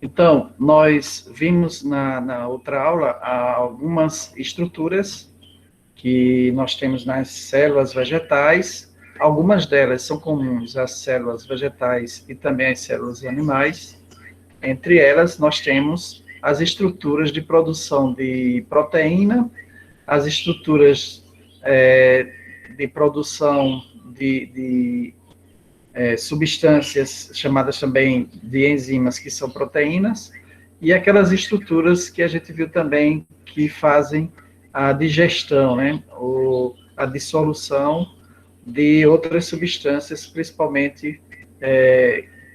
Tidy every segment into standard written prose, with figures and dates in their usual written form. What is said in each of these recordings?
Então, nós vimos na outra aula algumas estruturas que nós temos nas células vegetais. Algumas delas são comuns às células vegetais e também às células animais. Entre elas, nós temos as estruturas de produção de proteína, as estruturas de produção de substâncias chamadas também de enzimas, que são proteínas, e aquelas estruturas que a gente viu também que fazem a digestão, né, ou a dissolução de outras substâncias, principalmente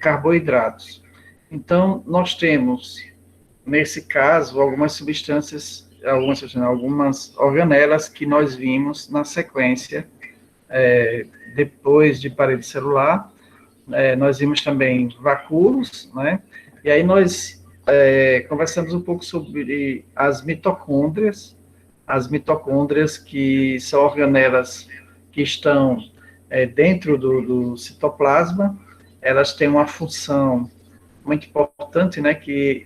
carboidratos. Então, nós temos, nesse caso, algumas organelas que nós vimos na sequência, depois de parede celular. Nós vimos também vacúolos, né? E aí nós conversamos um pouco sobre as mitocôndrias que são organelas que estão dentro do citoplasma. Elas têm uma função muito importante, né, que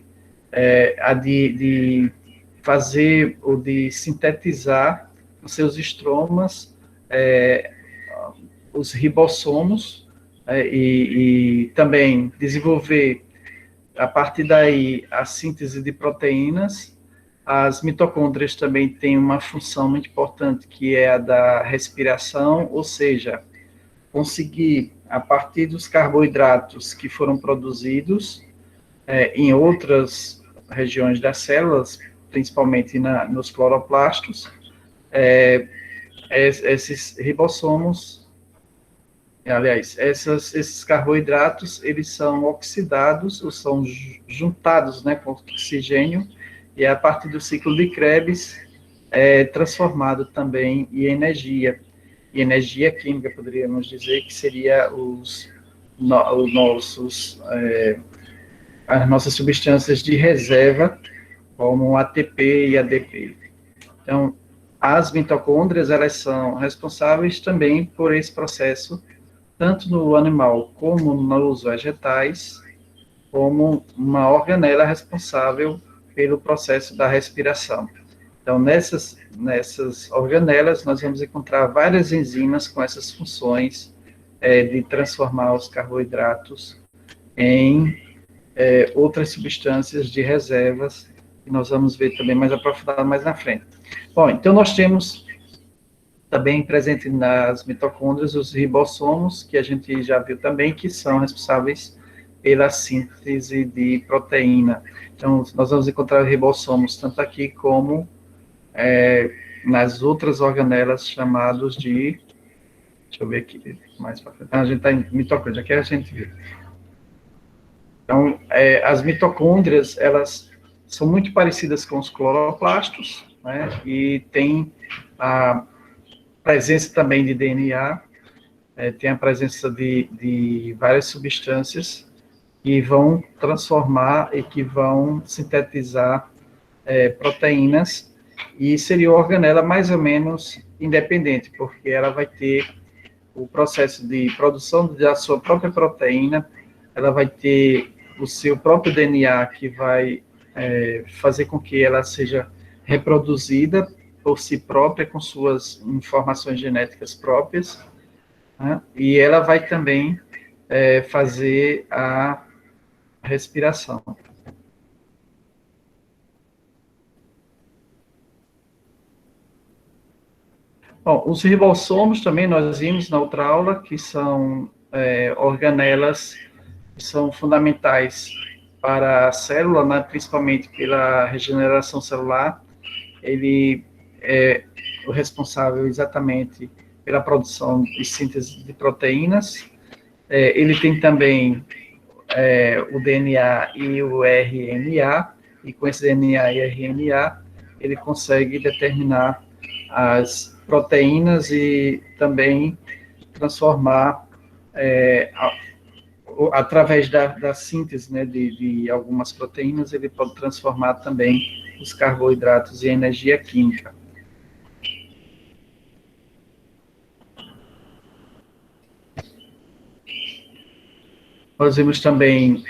é a de fazer ou de sintetizar os seus estromas, os ribossomos, e também desenvolver, a partir daí, a síntese de proteínas. As mitocôndrias também têm uma função muito importante, que é a da respiração, ou seja, conseguir, a partir dos carboidratos que foram produzidos em outras regiões das células, principalmente nos cloroplastos, esses ribossomos, aliás, esses carboidratos, eles são oxidados, ou são juntados, né, com oxigênio, e a partir do ciclo de Krebs é transformado também em energia. E energia química, poderíamos dizer, que seria as nossas substâncias de reserva, como ATP e ADP. Então, as mitocôndrias, elas são responsáveis também por esse processo, tanto no animal como nos vegetais, como uma organela responsável pelo processo da respiração. Então, nessas organelas, nós vamos encontrar várias enzimas com essas funções de transformar os carboidratos em outras substâncias de reservas, que nós vamos ver também mais aprofundado mais na frente. Bom, então nós temos também presente nas mitocôndrias os ribossomos, que a gente já viu também, que são responsáveis pela síntese de proteína. Então, nós vamos encontrar ribossomos tanto aqui como nas outras organelas chamados de... Deixa eu ver aqui mais para frente. A gente está em mitocôndria, aqui a gente viu. Então, as mitocôndrias, elas são muito parecidas com os cloroplastos, né, e tem a presença também de DNA, tem a presença de várias substâncias que vão transformar e que vão sintetizar proteínas, e seria uma organela mais ou menos independente, porque ela vai ter o processo de produção da sua própria proteína, ela vai ter o seu próprio DNA que vai fazer com que ela seja reproduzida por si própria, com suas informações genéticas próprias, né? E ela vai também fazer a respiração. Bom, os ribossomos também nós vimos na outra aula, que são organelas que são fundamentais para a célula, né, principalmente pela regeneração celular. Ele é o responsável exatamente pela produção e síntese de proteínas. Ele tem também o DNA e o RNA, e com esse DNA e RNA, ele consegue determinar as proteínas e também transformar, através da síntese, né, de algumas proteínas, ele pode transformar também os carboidratos em energia química. Nós vimos também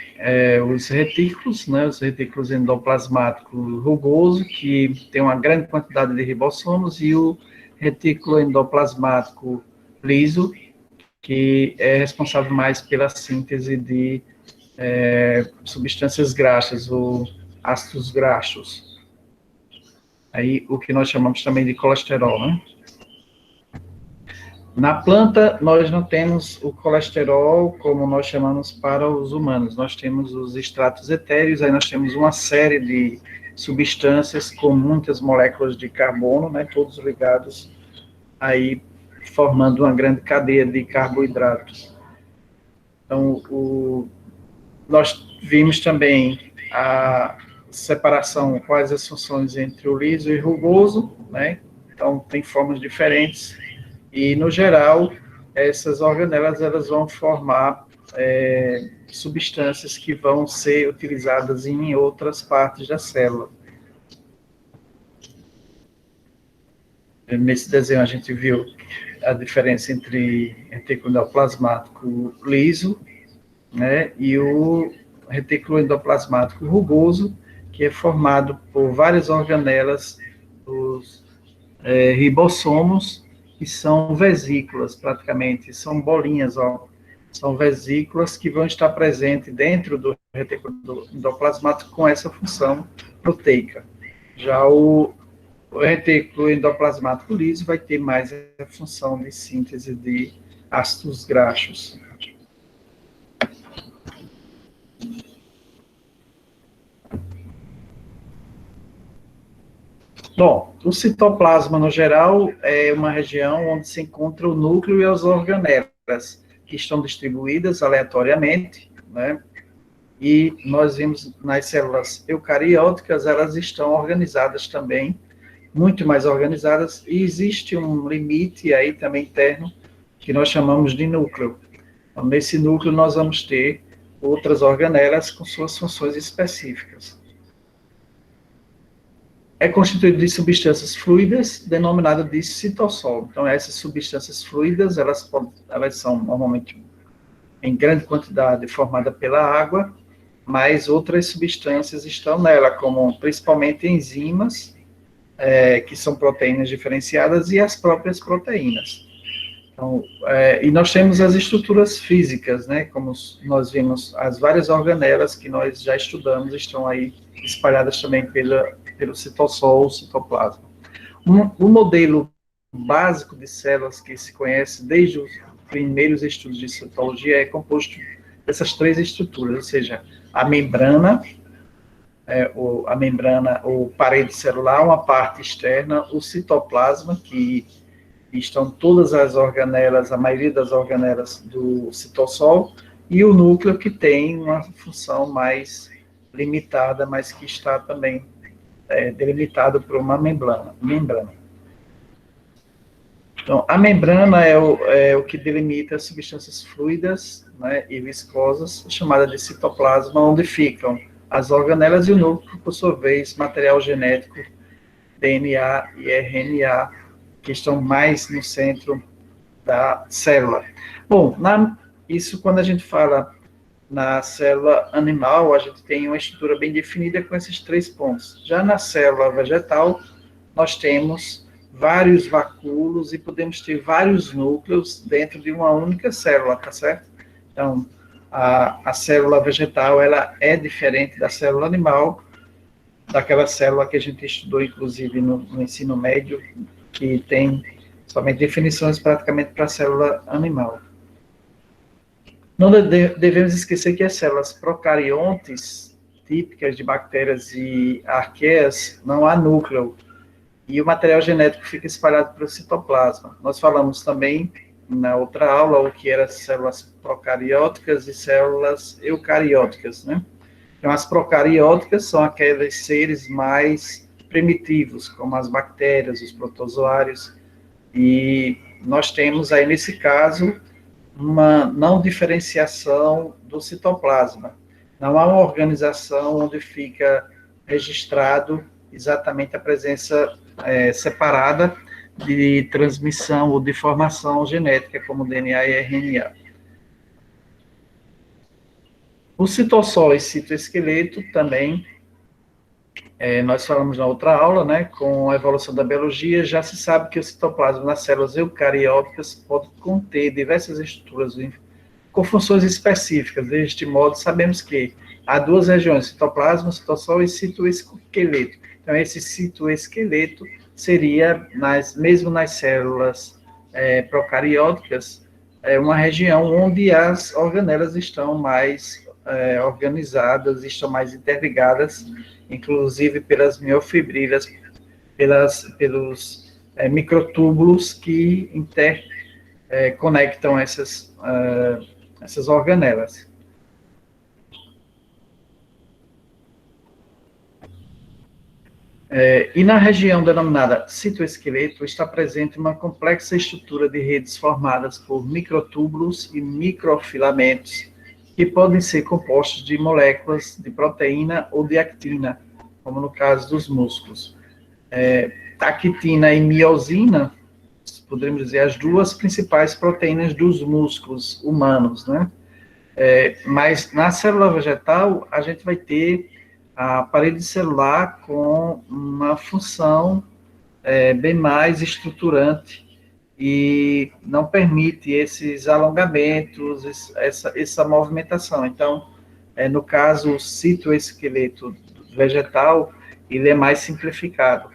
os retículos, né, os retículos endoplasmático rugoso, que tem uma grande quantidade de ribossomos, e o retículo endoplasmático liso, que é responsável mais pela síntese de substâncias graxas, ou ácidos graxos. Aí, o que nós chamamos também de colesterol, né? Na planta, nós não temos o colesterol, como nós chamamos para os humanos. Nós temos os extratos etéreos, aí nós temos uma série de substâncias com muitas moléculas de carbono, né, todos ligados aí, formando uma grande cadeia de carboidratos. Então, nós vimos também a separação, quais as funções entre o liso e rugoso, né? Então, tem formas diferentes. E, no geral, essas organelas elas vão formar substâncias que vão ser utilizadas em outras partes da célula. Nesse desenho a gente viu a diferença entre retículo endoplasmático liso, né, e o retículo endoplasmático rugoso, que é formado por várias organelas dos ribossomos, que são vesículas, praticamente, são bolinhas, ó, são vesículas que vão estar presentes dentro do retículo endoplasmático com essa função proteica. Já o retículo endoplasmático liso vai ter mais a função de síntese de ácidos graxos. Bom, o citoplasma, no geral, é uma região onde se encontra o núcleo e as organelas, que estão distribuídas aleatoriamente, né? E nós vimos nas células eucarióticas, elas estão organizadas também, muito mais organizadas, e existe um limite aí também interno, que nós chamamos de núcleo. Então, nesse núcleo, nós vamos ter outras organelas com suas funções específicas. É constituído de substâncias fluidas, denominadas de citossol. Então, essas substâncias fluidas, elas são normalmente em grande quantidade formadas pela água, mas outras substâncias estão nela, como principalmente enzimas, que são proteínas diferenciadas, e as próprias proteínas. Então, e nós temos as estruturas físicas, né, como nós vimos, as várias organelas que nós já estudamos estão aí espalhadas também pelo citossol, citoplasma. Um modelo básico de células que se conhece desde os primeiros estudos de citologia é composto dessas três estruturas, ou seja, a membrana, ou parede celular, uma parte externa, o citoplasma, que estão todas as organelas, a maioria das organelas do citossol, e o núcleo, que tem uma função mais limitada, mas que está também delimitado por uma membrana. Então, a membrana é o que delimita as substâncias fluidas, né, e viscosas, chamada de citoplasma, onde ficam as organelas, e o núcleo, por sua vez, material genético, DNA e RNA, que estão mais no centro da célula. Bom, isso quando a gente fala na célula animal, a gente tem uma estrutura bem definida com esses três pontos. Já na célula vegetal, nós temos vários vacúolos e podemos ter vários núcleos dentro de uma única célula, tá certo? Então, a célula vegetal, ela é diferente da célula animal, daquela célula que a gente estudou, inclusive, no ensino médio, que tem somente definições praticamente para a célula animal. Não devemos esquecer que as células procariontes, típicas de bactérias e arqueias, não há núcleo, e o material genético fica espalhado pelo citoplasma. Nós falamos também, na outra aula, o que eram células procarióticas e células eucarióticas, né? Então, as procarióticas são aqueles seres mais primitivos, como as bactérias, os protozoários, e nós temos aí, nesse caso, uma não diferenciação do citoplasma. Não há uma organização onde fica registrado exatamente a presença separada de transmissão ou de formação genética, como DNA e RNA. O citossol e citoesqueleto também, nós falamos na outra aula, né, com a evolução da biologia, já se sabe que o citoplasma nas células eucarióticas pode conter diversas estruturas com funções específicas. Deste modo, sabemos que há duas regiões, citoplasma, citossol e citoesqueleto. Então, esse citoesqueleto seria, mesmo nas células procarióticas, uma região onde as organelas estão mais organizadas, estão mais interligadas, inclusive pelas miofibrilhas, pelos microtúbulos que conectam essas organelas. E na região denominada citoesqueleto está presente uma complexa estrutura de redes formadas por microtúbulos e microfilamentos, que podem ser compostos de moléculas de proteína ou de actina, como no caso dos músculos. Actina e miosina, poderíamos dizer, as duas principais proteínas dos músculos humanos, né? Mas na célula vegetal, a gente vai ter a parede celular com uma função bem mais estruturante e não permite esses alongamentos, essa movimentação. Então, no caso, o citoesqueleto vegetal, ele é mais simplificado.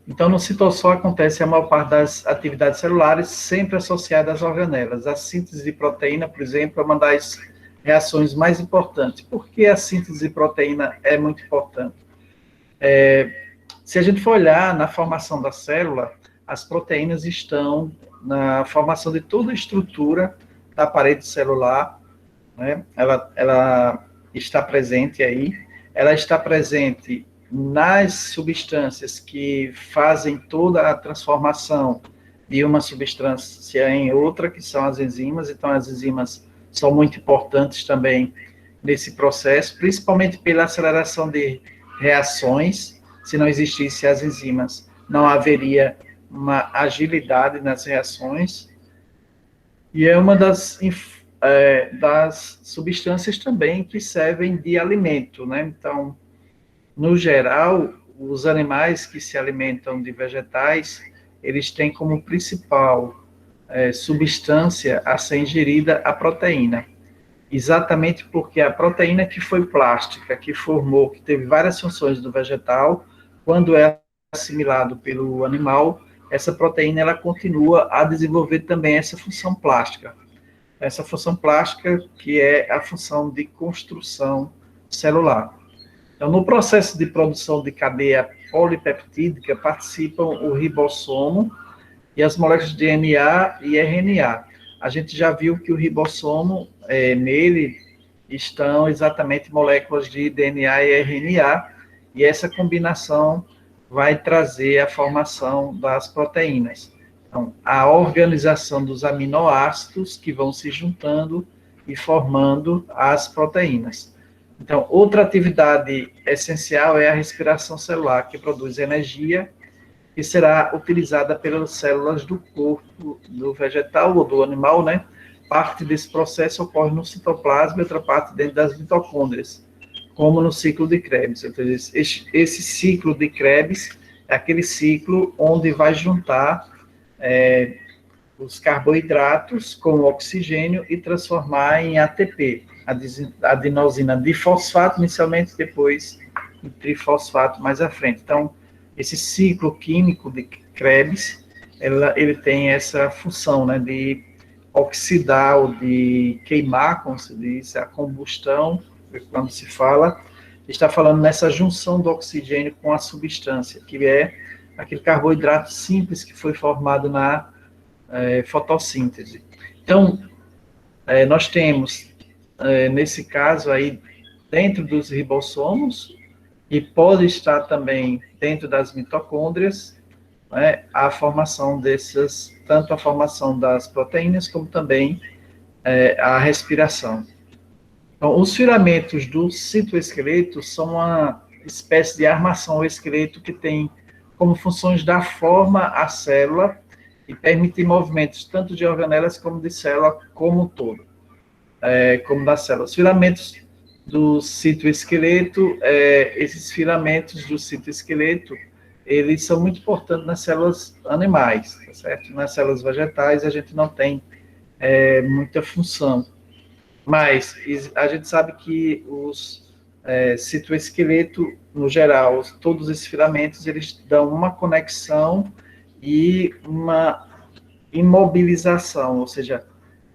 Então, no citossol acontece a maior parte das atividades celulares, sempre associadas às organelas. A síntese de proteína, por exemplo, é uma das reações mais importantes. Por que a síntese de proteína é muito importante? Se a gente for olhar na formação da célula, as proteínas estão na formação de toda a estrutura da parede celular, né? Ela está presente aí, ela está presente nas substâncias que fazem toda a transformação de uma substância em outra, que são as enzimas. Então, as enzimas são muito importantes também nesse processo, principalmente pela aceleração de reações. Se não existissem as enzimas, não haveria uma agilidade nas reações. E é uma das substâncias também que servem de alimento, né? Então, no geral, os animais que se alimentam de vegetais, eles têm como principal substância a ser ingerida a proteína. Exatamente porque a proteína que foi plástica, que formou, que teve várias funções do vegetal, quando é assimilado pelo animal, essa proteína ela continua a desenvolver também essa função plástica. Essa função plástica que é a função de construção celular. Então, no processo de produção de cadeia polipeptídica participam o ribossomo e as moléculas de DNA e RNA. A gente já viu que o ribossomo, nele estão exatamente moléculas de DNA e RNA, e essa combinação vai trazer a formação das proteínas. Então, a organização dos aminoácidos que vão se juntando e formando as proteínas. Então, outra atividade essencial é a respiração celular, que produz energia e será utilizada pelas células do corpo do vegetal ou do animal, né? Parte desse processo ocorre no citoplasma e outra parte dentro das mitocôndrias, como no ciclo de Krebs. Então, esse ciclo de Krebs é aquele ciclo onde vai juntar os carboidratos com o oxigênio e transformar em ATP, adenosina difosfato inicialmente, depois em trifosfato mais à frente. Então, esse ciclo químico de Krebs, ele tem essa função, né, de oxidar ou de queimar, como se diz, a combustão, quando se fala, está falando nessa junção do oxigênio com a substância, que é aquele carboidrato simples que foi formado na fotossíntese. Então, nós temos, nesse caso aí, dentro dos ribossomos, e pode estar também dentro das mitocôndrias, né, a formação tanto a formação das proteínas, como também a respiração. Então, os filamentos do citoesqueleto são uma espécie de armação ao esqueleto que tem como funções dar forma à célula e permitir movimentos tanto de organelas como de célula como um todo, como da célula. Os filamentos do citoesqueleto, esses filamentos do citoesqueleto, eles são muito importantes nas células animais, tá certo? Nas células vegetais a gente não tem muita função, mas a gente sabe que os citoesqueleto, no geral, todos esses filamentos, eles dão uma conexão e uma imobilização, ou seja,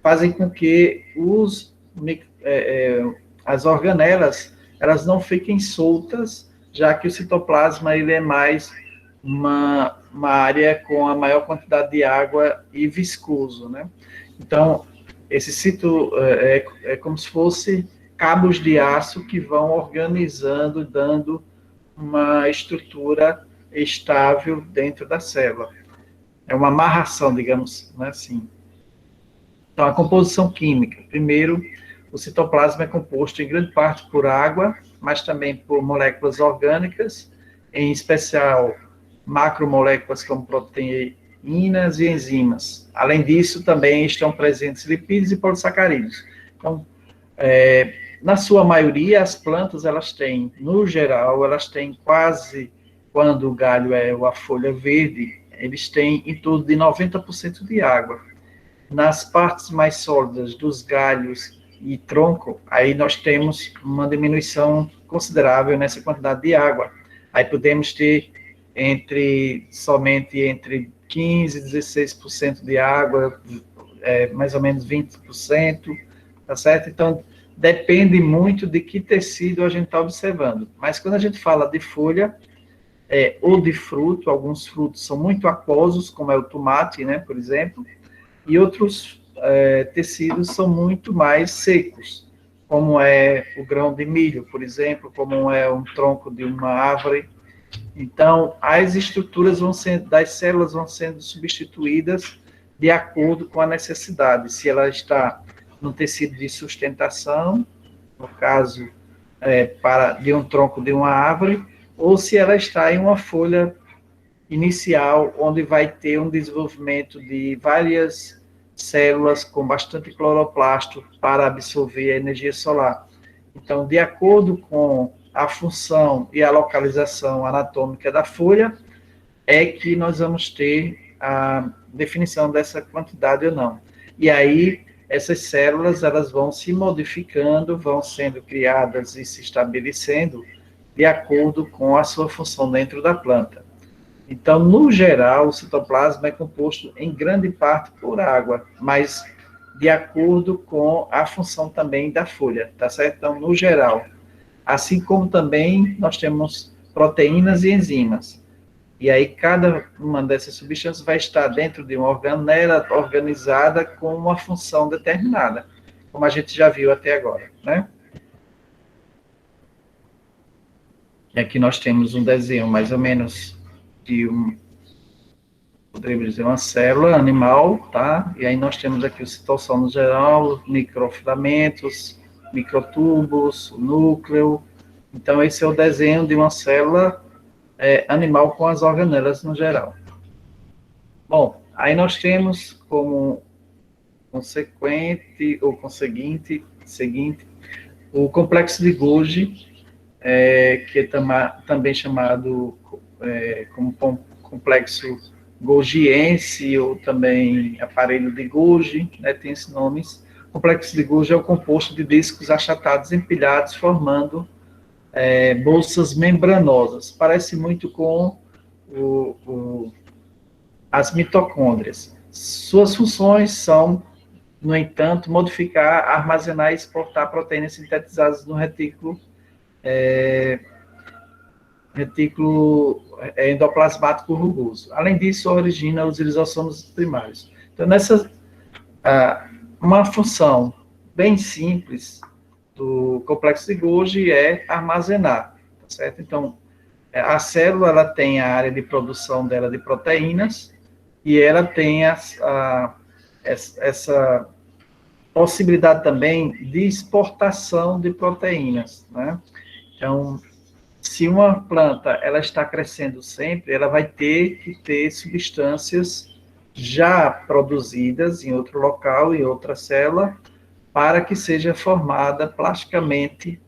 fazem com que as organelas, elas não fiquem soltas, já que o citoplasma ele é mais uma área com a maior quantidade de água e viscoso, né? Então, esse cito é como se fosse cabos de aço que vão organizando, dando uma estrutura estável dentro da célula. É uma amarração, digamos, né, assim. Então, a composição química. Primeiro, o citoplasma é composto em grande parte por água, mas também por moléculas orgânicas, em especial macromoléculas como proteínas e enzimas. Além disso, também estão presentes lipídios e polissacarídeos. Então, na sua maioria, as plantas, elas têm, no geral, elas têm quase, quando o galho é a folha verde, eles têm em torno de 90% de água. Nas partes mais sólidas dos galhos e tronco, aí nós temos uma diminuição considerável nessa quantidade de água. Aí podemos ter somente entre 15% e 16% de água, mais ou menos 20%, tá certo? Então, depende muito de que tecido a gente está observando. Mas quando a gente fala de folha, ou de fruto, alguns frutos são muito aquosos, como é o tomate, né, por exemplo, e outros tecidos são muito mais secos, como é o grão de milho, por exemplo, como é um tronco de uma árvore. Então, as estruturas das células vão sendo substituídas de acordo com a necessidade. Se ela está no tecido de sustentação, no caso, de um tronco de uma árvore, ou se ela está em uma folha inicial, onde vai ter um desenvolvimento de várias células com bastante cloroplasto para absorver a energia solar. Então, de acordo com a função e a localização anatômica da folha, é que nós vamos ter a definição dessa quantidade ou não. E aí, essas células, elas vão se modificando, vão sendo criadas e se estabelecendo de acordo com a sua função dentro da planta. Então, no geral, o citoplasma é composto em grande parte por água, mas de acordo com a função também da folha, tá certo? Então, no geral, assim como também nós temos proteínas e enzimas. E aí, cada uma dessas substâncias vai estar dentro de uma organela organizada com uma função determinada, como a gente já viu até agora, né? E aqui nós temos um desenho mais ou menos de poderíamos dizer, uma célula animal, tá? E aí nós temos aqui o citosol no geral, microfilamentos, microtúbulos, o núcleo. Então, esse é o desenho de uma célula animal com as organelas no geral. Bom, aí nós temos como consequente, ou conseguinte, seguinte, o complexo de Golgi, que é também chamado como complexo golgiense, ou também aparelho de Golgi, né, tem esses nomes. O complexo de Golgi é o composto de discos achatados empilhados, formando bolsas membranosas. Parece muito com as mitocôndrias. Suas funções são, no entanto, modificar, armazenar e exportar proteínas sintetizadas no retículo endoplasmático rugoso. Além disso, origina os lisossomos primários. Então, uma função bem simples do complexo de Golgi é armazenar, tá certo? Então, a célula, ela tem a área de produção dela de proteínas e ela tem essa possibilidade também de exportação de proteínas, né? Então, se uma planta ela está crescendo sempre, ela vai ter que ter substâncias já produzidas em outro local, em outra célula, para que seja formada plasticamente,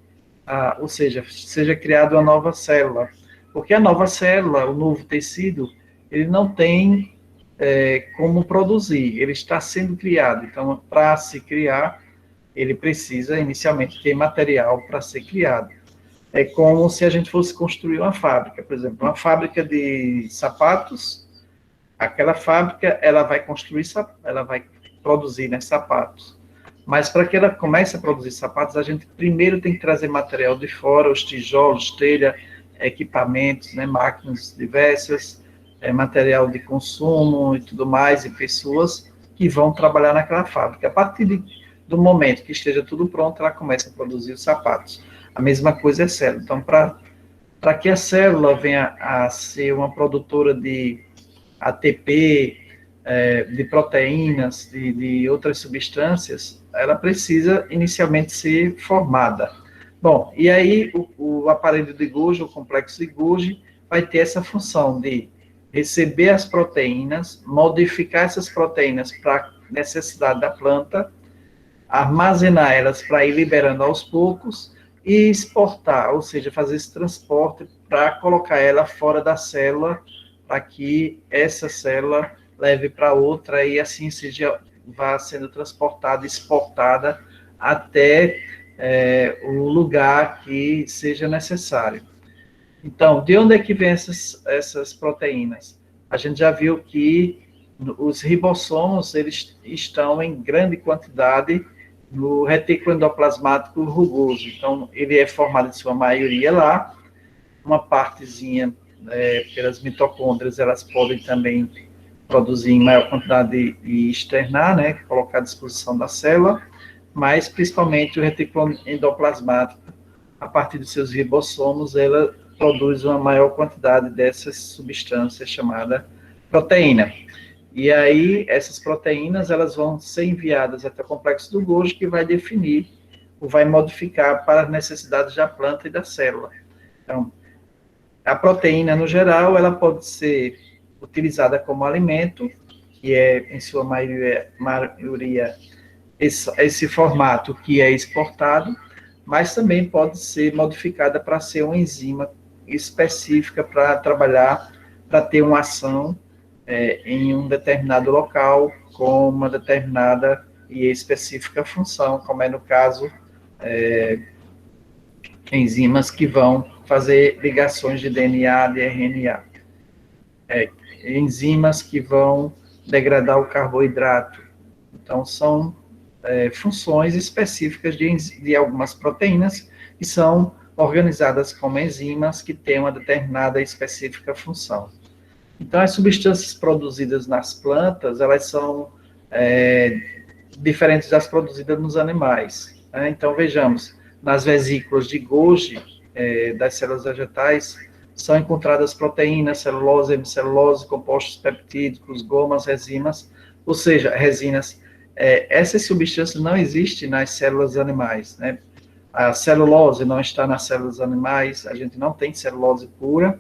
ou seja, seja criada uma nova célula. Porque a nova célula, o novo tecido, ele não tem como produzir, ele está sendo criado. Então, para se criar, ele precisa inicialmente ter material para ser criado. É como se a gente fosse construir uma fábrica, por exemplo, uma fábrica de sapatos. Aquela fábrica, ela vai construir, ela vai produzir, né, sapatos. Mas para que ela comece a produzir sapatos, a gente primeiro tem que trazer material de fora, os tijolos, telha, equipamentos, né, máquinas diversas, material de consumo e tudo mais, e pessoas que vão trabalhar naquela fábrica. A partir do momento que esteja tudo pronto, ela começa a produzir os sapatos. A mesma coisa é a célula. Então, para que a célula venha a ser uma produtora de ATP, de proteínas, de outras substâncias, ela precisa inicialmente ser formada. Bom, e aí o aparelho de Golgi, o complexo de Golgi, vai ter essa função de receber as proteínas, modificar essas proteínas para necessidade da planta, armazenar elas para ir liberando aos poucos e exportar, ou seja, fazer esse transporte para colocar ela fora da célula, para que essa célula leve para outra e assim seja, vá sendo transportada, exportada até o lugar que seja necessário. Então, de onde é que vem essas proteínas? A gente já viu que os ribossomos, eles estão em grande quantidade no retículo endoplasmático rugoso. Então, ele é formado em sua maioria lá, uma partezinha pelas mitocôndrias, elas podem também produzir em maior quantidade e externar, né, colocar à disposição da célula, mas principalmente o retículo endoplasmático, a partir dos seus ribossomos, ela produz uma maior quantidade dessas substâncias chamada proteína. E aí, essas proteínas, elas vão ser enviadas até o complexo do Golgi, que vai definir, ou vai modificar para as necessidades da planta e da célula. Então, a proteína, no geral, ela pode ser utilizada como alimento, que é, em sua maioria esse formato que é exportado, mas também pode ser modificada para ser uma enzima específica para trabalhar, para ter uma ação em um determinado local, com uma determinada e específica função, como é no caso enzimas que vão fazer ligações de DNA, de RNA. Enzimas que vão degradar o carboidrato. Então, são funções específicas de algumas proteínas que são organizadas como enzimas que têm uma determinada e específica função. Então, as substâncias produzidas nas plantas, elas são diferentes das produzidas nos animais. Né? Então, vejamos, nas vesículas de Golgi, das células vegetais, são encontradas proteínas, celulose, hemicelulose, compostos peptídicos, gomas, resinas, ou seja, resinas. Essas substâncias não existem nas células animais, né? A celulose não está nas células animais, a gente não tem celulose pura,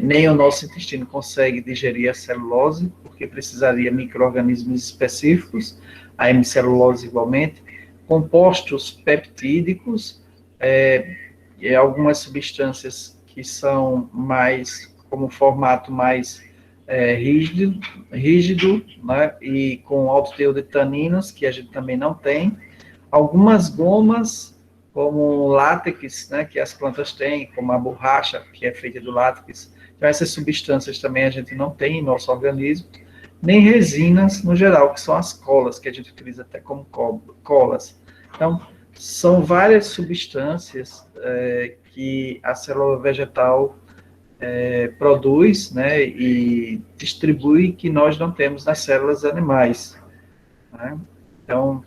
nem o nosso intestino consegue digerir a celulose, porque precisaria de micro-organismos específicos, a hemicelulose igualmente, compostos peptídicos, e algumas substâncias que são mais, como formato mais rígido, né, e com alto teor de taninos, que a gente também não tem. Algumas gomas, como látex, né, que as plantas têm, como a borracha, que é feita do látex. Então, essas substâncias também a gente não tem em nosso organismo. Nem resinas, no geral, que são as colas, que a gente utiliza até como colas. Então, são várias substâncias que a célula vegetal produz, né, e distribui, que nós não temos nas células animais. Né? Então,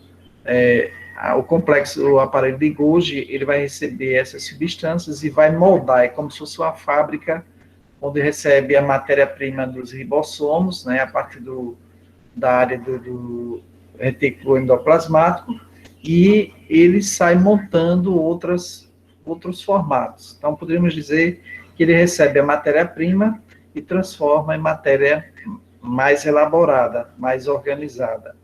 o complexo, o aparelho de Golgi, ele vai receber essas substâncias e vai moldar, é como se fosse uma fábrica onde recebe a matéria-prima dos ribossomos, né, a partir da área do retículo endoplasmático, e ele sai montando outros formatos. Então, poderíamos dizer que ele recebe a matéria-prima e transforma em matéria mais elaborada, mais organizada.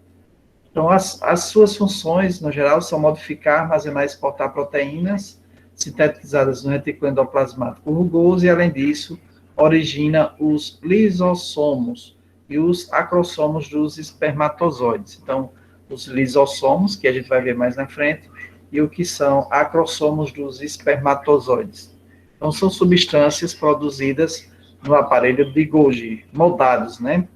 Então, as suas funções, no geral, são modificar, armazenar e exportar proteínas sintetizadas no retículo endoplasmático rugoso e, além disso, origina os lisossomos e os acrossomos dos espermatozoides. Então, os lisossomos, que a gente vai ver mais na frente, e o que são acrossomos dos espermatozoides. Então, são substâncias produzidas no aparelho de Golgi, moldados, né?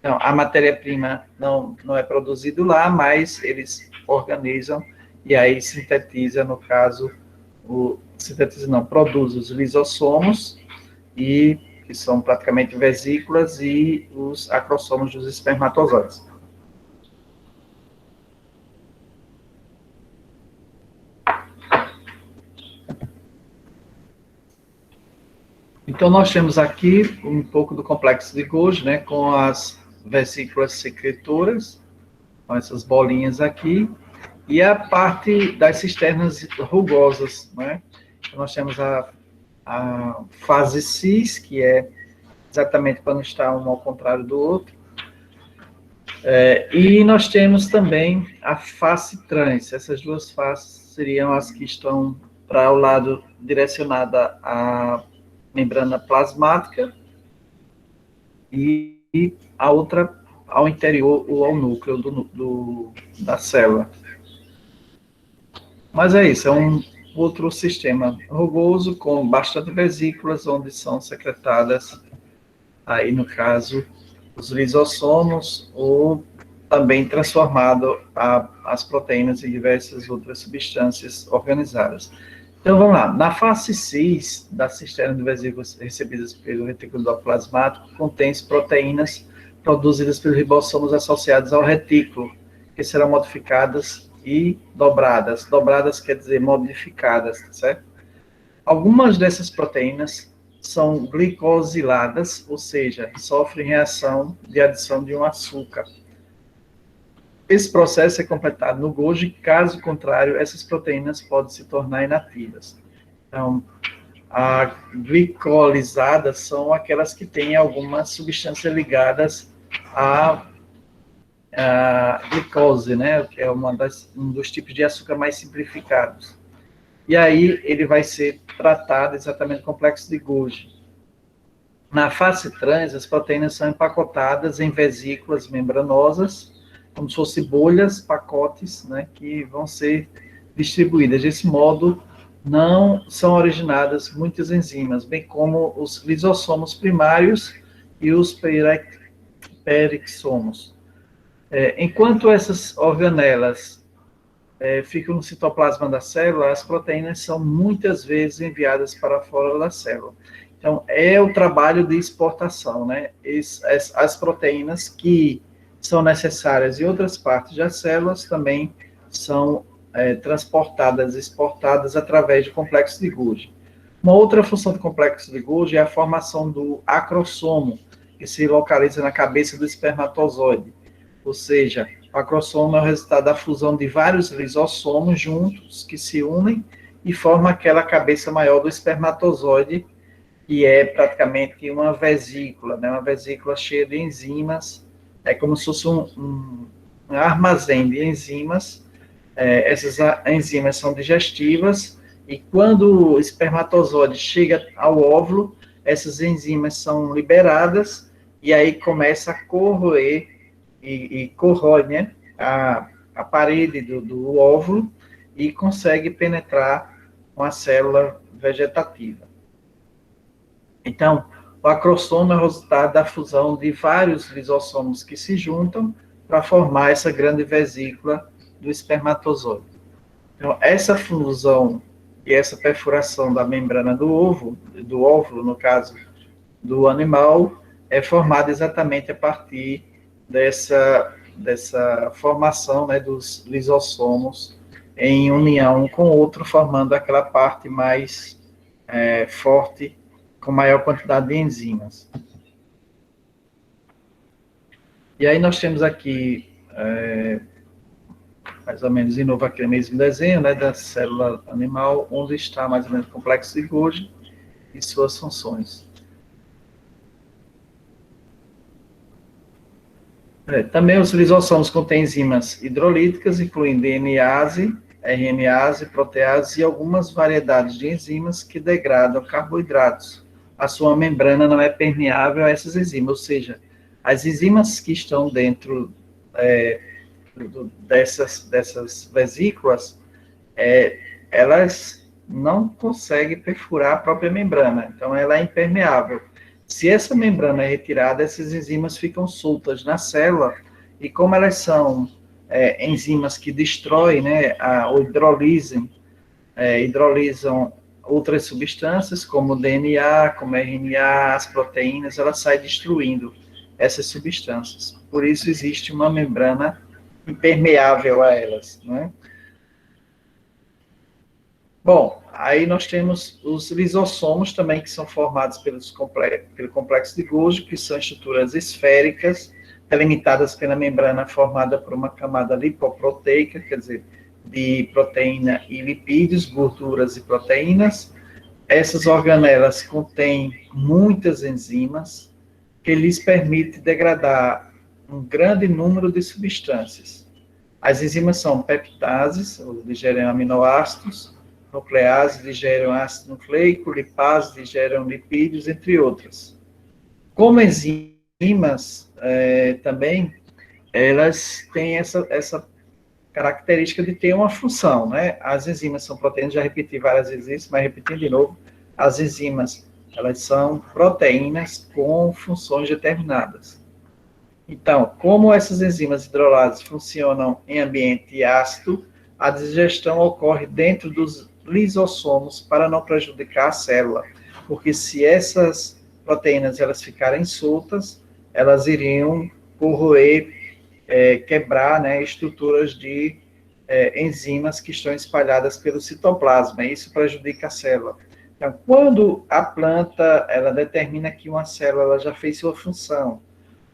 Então, a matéria-prima não é produzida lá, mas eles organizam e aí sintetiza, no caso, produz os lisossomos, e que são praticamente vesículas, e os acrossomos dos espermatozoides. Então, nós temos aqui um pouco do complexo de Golgi, né, com as vesículas secretoras, com essas bolinhas aqui, e a parte das cisternas rugosas, né? Então, nós temos a fase cis, que é exatamente quando está um ao contrário do outro, e nós temos também a face trans. Essas duas faces seriam as que estão para o lado direcionada à membrana plasmática, e a outra ao interior ou ao núcleo da célula. Mas é isso, é um outro sistema rugoso com bastante vesículas, onde são secretadas, aí no caso, os lisossomos, ou também transformado as proteínas em diversas outras substâncias organizadas. Então, vamos lá. Na face cis da cisterna de vesículas recebidas pelo retículo endoplasmático, contém proteínas produzidas pelos ribossomos associados ao retículo, que serão modificadas e dobradas. Dobradas quer dizer modificadas, certo? Algumas dessas proteínas são glicosiladas, ou seja, sofrem reação de adição de um açúcar. Esse processo é completado no Golgi, caso contrário, essas proteínas podem se tornar inativas. Então, as glicolizadas são aquelas que têm algumas substâncias ligadas à glicose, né, que é um dos tipos de açúcar mais simplificados. E aí ele vai ser tratado exatamente no complexo de Golgi. Na fase trans, as proteínas são empacotadas em vesículas membranosas, como se fossem bolhas, pacotes, né, que vão ser distribuídas. Desse modo, não são originadas muitas enzimas, bem como os lisossomos primários e os perixomos. Enquanto essas organelas ficam no citoplasma da célula, as proteínas são muitas vezes enviadas para fora da célula. Então, é o trabalho de exportação, né? As proteínas que são necessárias em outras partes das células também são transportadas, exportadas através do complexo de Golgi. Uma outra função do complexo de Golgi é a formação do acrossomo, que se localiza na cabeça do espermatozoide. Ou seja, o acrossomo é o resultado da fusão de vários lisossomos juntos, que se unem e formam aquela cabeça maior do espermatozoide, que é praticamente uma vesícula, né? Uma vesícula cheia de enzimas, é como se fosse um armazém de enzimas. Essas enzimas são digestivas, e quando o espermatozoide chega ao óvulo, essas enzimas são liberadas, e aí começa a corroer e corrói, né, a parede do óvulo, e consegue penetrar uma célula vegetativa. Então, o acrossomo é o resultado da fusão de vários lisossomos que se juntam para formar essa grande vesícula do espermatozoide. Então, essa fusão e essa perfuração da membrana do óvulo, no caso do animal, é formada exatamente a partir dessa formação, né, dos lisossomos em união um com o outro, formando aquela parte mais forte, com maior quantidade de enzimas. E aí nós temos aqui, mais ou menos de novo aquele mesmo desenho, né, da célula animal, onde está mais ou menos o complexo de Golgi e suas funções. Também os lisossomos contêm enzimas hidrolíticas, incluindo DNase, RNase, protease e algumas variedades de enzimas que degradam carboidratos. A sua membrana não é permeável a essas enzimas, ou seja, as enzimas que estão dentro dessas vesículas, elas não conseguem perfurar a própria membrana, então ela é impermeável. Se essa membrana é retirada, essas enzimas ficam soltas na célula, e como elas são enzimas que destroem, né, ou hidrolisam outras substâncias, como o DNA, como o RNA, as proteínas, elas saem destruindo essas substâncias. Por isso existe uma membrana impermeável a elas, né? Bom, aí nós temos os lisossomos também, que são formados pelo complexo de Golgi, que são estruturas esféricas, delimitadas pela membrana formada por uma camada lipoproteica, quer dizer, de proteína e lipídios, gorduras e proteínas. Essas organelas contêm muitas enzimas que lhes permitem degradar um grande número de substâncias. As enzimas são peptases, ou digerem aminoácidos, nucleases digerem ácido nucleico, lipases digerem lipídios, entre outras. Como enzimas, também, elas têm essa característica de ter uma função, né? As enzimas são proteínas, já repeti várias vezes isso, mas repetindo de novo, as enzimas, elas são proteínas com funções determinadas. Então, como essas enzimas hidrolases funcionam em ambiente ácido, a digestão ocorre dentro dos lisossomos para não prejudicar a célula, porque se essas proteínas elas ficarem soltas, elas iriam corroer, quebrar, né, estruturas de enzimas que estão espalhadas pelo citoplasma, e isso prejudica a célula. Então, quando a planta ela determina que uma célula ela já fez sua função,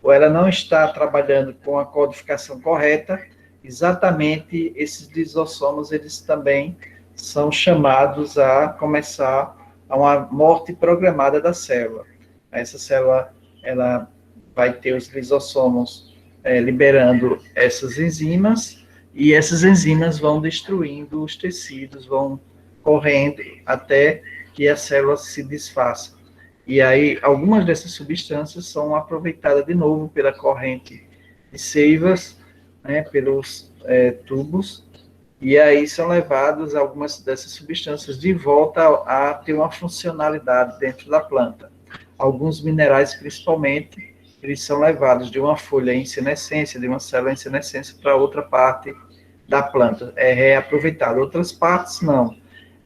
ou ela não está trabalhando com a codificação correta, exatamente esses lisossomos, eles também são chamados a começar a uma morte programada da célula. Essa célula, ela vai ter os lisossomos liberando essas enzimas, e essas enzimas vão destruindo os tecidos, vão correndo até que a célula se desfaça. E aí, algumas dessas substâncias são aproveitadas de novo pela corrente de seivas, né, pelos tubos, e aí são levadas algumas dessas substâncias de volta a ter uma funcionalidade dentro da planta. Alguns minerais, principalmente, eles são levados de uma folha em senescência, de uma célula em senescência, para outra parte da planta. É reaproveitado. Outras partes, não.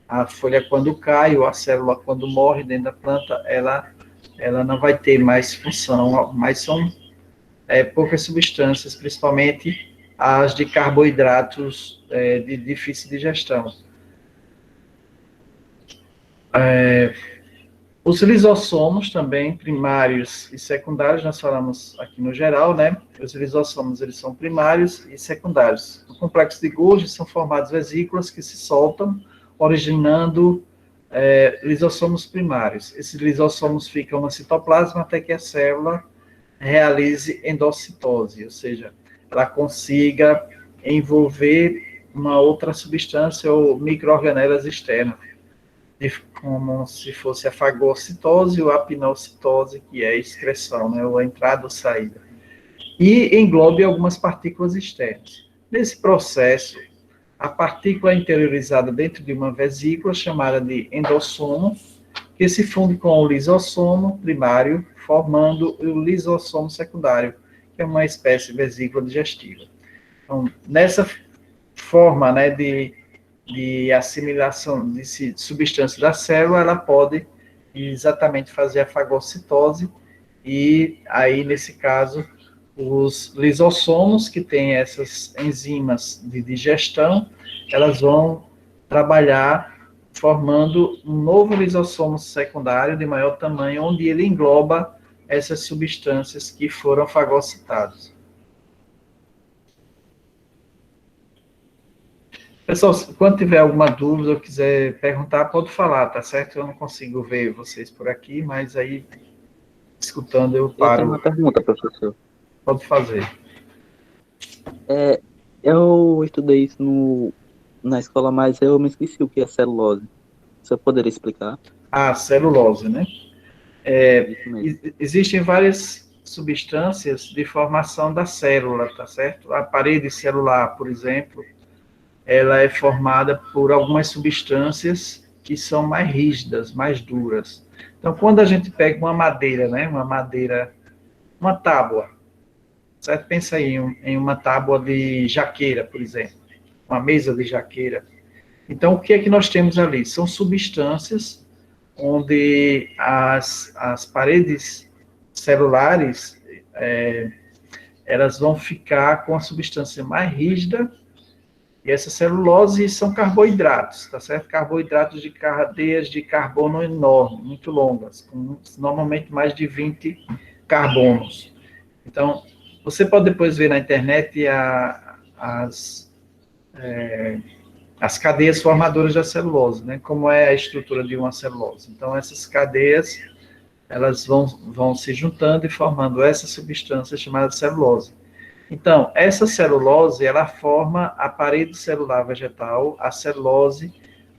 A folha, quando cai, ou a célula, quando morre dentro da planta, ela não vai ter mais função, mas são poucas substâncias, principalmente as de carboidratos de difícil digestão. Os lisossomos também, primários e secundários, nós falamos aqui no geral, né? Os lisossomos, eles são primários e secundários. No complexo de Golgi são formadas vesículas que se soltam, originando lisossomos primários. Esses lisossomos ficam no citoplasma até que a célula realize endocitose, ou seja, ela consiga envolver uma outra substância ou micro-organelas externas, como se fosse a fagocitose ou a pinocitose, que é a excreção, né, ou a entrada ou saída. E englobe algumas partículas externas. Nesse processo, a partícula é interiorizada dentro de uma vesícula chamada de endossomo, que se funde com o lisossomo primário, formando o lisossomo secundário, que é uma espécie de vesícula digestiva. Então, nessa forma, né, de assimilação de substância da célula, ela pode exatamente fazer a fagocitose, e aí, nesse caso, os lisossomos, que têm essas enzimas de digestão, elas vão trabalhar formando um novo lisossomo secundário de maior tamanho, onde ele engloba essas substâncias que foram fagocitadas. Pessoal, quando tiver alguma dúvida ou quiser perguntar, pode falar, tá certo? Eu não consigo ver vocês por aqui, mas aí, escutando, eu Eu tenho paro. uma pergunta, professor. Pode fazer. É, eu estudei isso na escola, mas eu me esqueci o que é celulose. Você poderia explicar? A celulose, né? Isso mesmo. Existem várias substâncias de formação da célula, tá certo? A parede celular, por exemplo, ela é formada por algumas substâncias que são mais rígidas, mais duras. Então, quando a gente pega uma madeira, né, uma madeira, uma tábua, certo? Pensa aí em uma tábua de jaqueira, por exemplo, uma mesa de jaqueira. Então, o que é que nós temos ali? São substâncias onde as paredes celulares elas vão ficar com a substância mais rígida, e essa celulose são carboidratos, tá certo? Carboidratos de cadeias de carbono enorme, muito longas, com normalmente mais de 20 carbonos. Então, você pode depois ver na internet as cadeias formadoras da celulose, né? Como é a estrutura de uma celulose. Então, essas cadeias, elas vão se juntando e formando essa substância chamada celulose. Então, essa celulose, ela forma a parede celular vegetal, a celulose,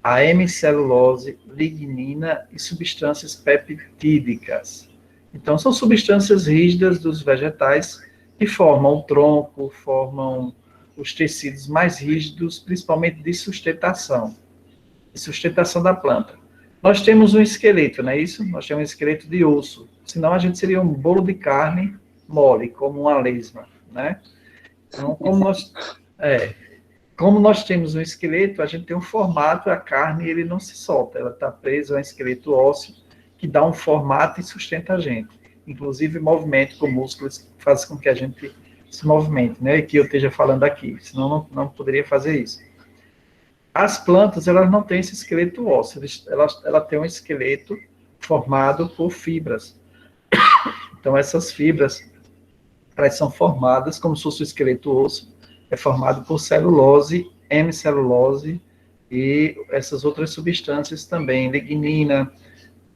a hemicelulose, lignina e substâncias peptídicas. Então, são substâncias rígidas dos vegetais que formam o tronco, formam os tecidos mais rígidos, principalmente de sustentação da planta. Nós temos um esqueleto, não é isso? Nós temos um esqueleto de osso, senão a gente seria um bolo de carne mole, como uma lesma, né? Então, é, como nós temos um esqueleto, a gente tem um formato, a carne ele não se solta, ela está presa a um esqueleto ósseo que dá um formato e sustenta a gente. Inclusive, movimento com músculos faz com que a gente se movimente, né? E que eu esteja falando aqui, senão não poderia fazer isso. As plantas, elas não têm esse esqueleto ósseo, ela tem um esqueleto formado por fibras. Então, essas fibras, elas são formadas como se fosse o esqueleto ósseo, é formado por celulose, hemicelulose e essas outras substâncias também, lignina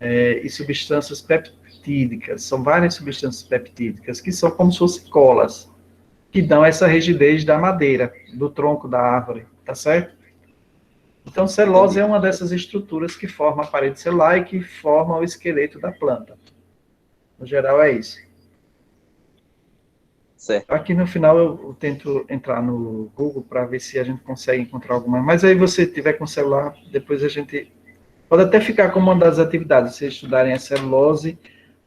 e substâncias peptídicas. São várias substâncias peptídicas que são como se fossem colas, que dão essa rigidez da madeira, do tronco da árvore, tá certo? Então, celulose Entendi. é uma dessas estruturas que forma a parede celular e que forma o esqueleto da planta. No geral, é isso. Certo. Aqui no final eu tento entrar no Google para ver se a gente consegue encontrar alguma. Mas aí você tiver com o celular, depois a gente pode até ficar como uma das atividades, vocês estudarem a celulose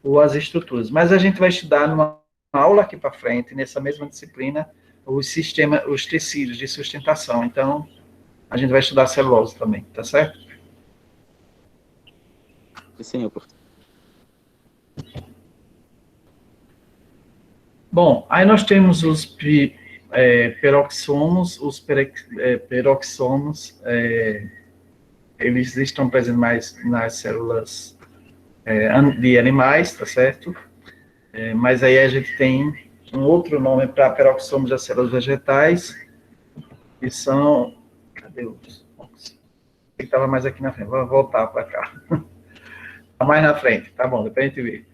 ou as estruturas. Mas a gente vai estudar numa aula aqui para frente, nessa mesma disciplina, os tecidos de sustentação. Então, a gente vai estudar a celulose também, tá certo? Sim, professor. Bom, aí nós temos peroxomos, peroxomos, eles estão presentes mais nas células de animais, tá certo? Mas aí a gente tem um outro nome para peroxomos das células vegetais, que são, cadê os? Que estava mais aqui na frente, vamos voltar para cá. Está mais na frente, tá bom, depois a gente vê.